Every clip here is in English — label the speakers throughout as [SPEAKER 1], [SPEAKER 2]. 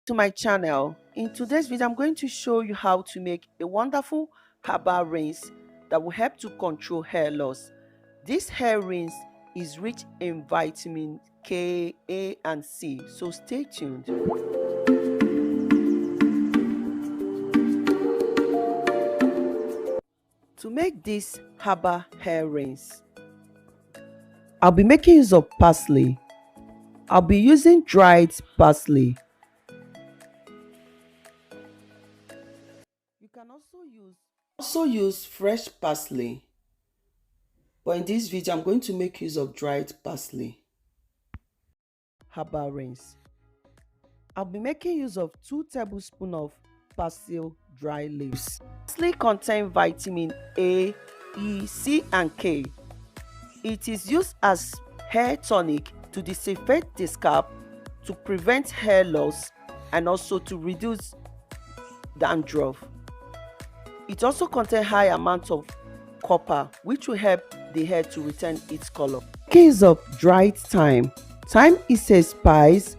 [SPEAKER 1] To my channel. In today's video, I'm going to show you how to make a wonderful herbal rinse that will help to control hair loss. This hair rinse is rich in vitamin K, A, and C, so stay tuned. To make this herbal hair rinse, I'll be making use of parsley. I'll be using dried parsley. You can also use fresh parsley, but in this video I'm going to make use of dried parsley. Herbal rinse. I'll be making use of 2 tablespoons of parsley dry leaves. Parsley contains vitamin A, E, C, and K. It is used as hair tonic to disinfect the scalp, to prevent hair loss, and also to reduce dandruff. It also contains high amounts of copper, which will help the hair to retain its color. Case of dried thyme. Thyme is a spice,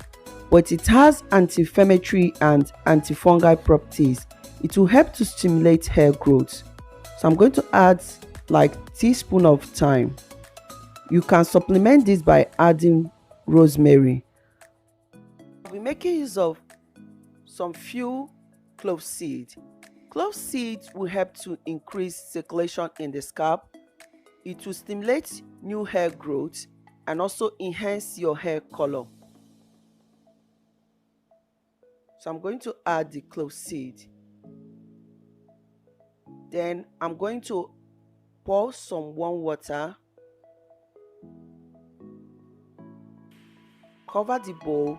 [SPEAKER 1] but it has anti-inflammatory and antifungal properties. It will help to stimulate hair growth. So I'm going to add like a teaspoon of thyme. You can supplement this by adding rosemary. I'll be making use of some few clove seeds. Clove seeds will help to increase circulation in the scalp. It will stimulate new hair growth and also enhance your hair color. So I'm going to add the clove seed. Then I'm going to pour some warm water. Cover the bowl.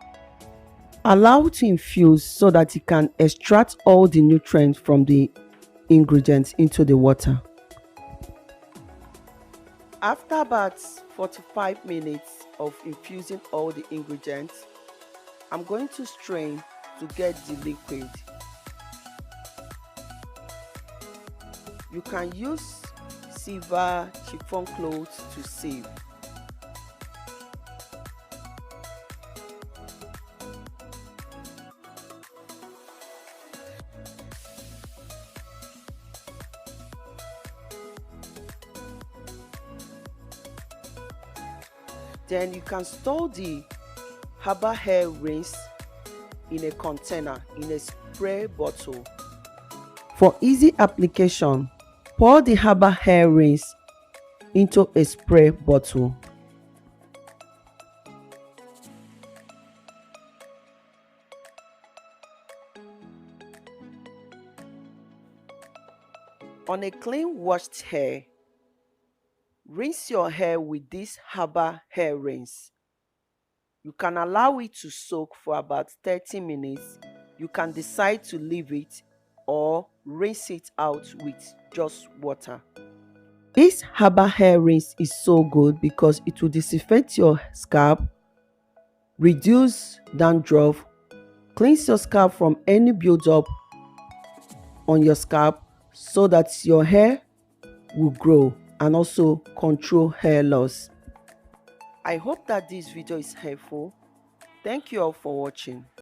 [SPEAKER 1] Allow it to infuse so that it can extract all the nutrients from the ingredients into the water. After about 45 minutes of infusing all the ingredients, I'm going to strain to get the liquid. You can use silver chiffon cloth to sieve. Then you can store the herbal hair rinse in a container, in a spray bottle. For easy application, pour the herbal hair rinse into a spray bottle. On a clean washed hair, rinse your hair with this herbal hair rinse. You can allow it to soak for about 30 minutes. You can decide to leave it or rinse it out with just water. This herbal hair rinse is so good because it will disinfect your scalp, reduce dandruff, cleanse your scalp from any buildup on your scalp so that your hair will grow and also control hair loss. I hope that this video is helpful. Thank you all for watching.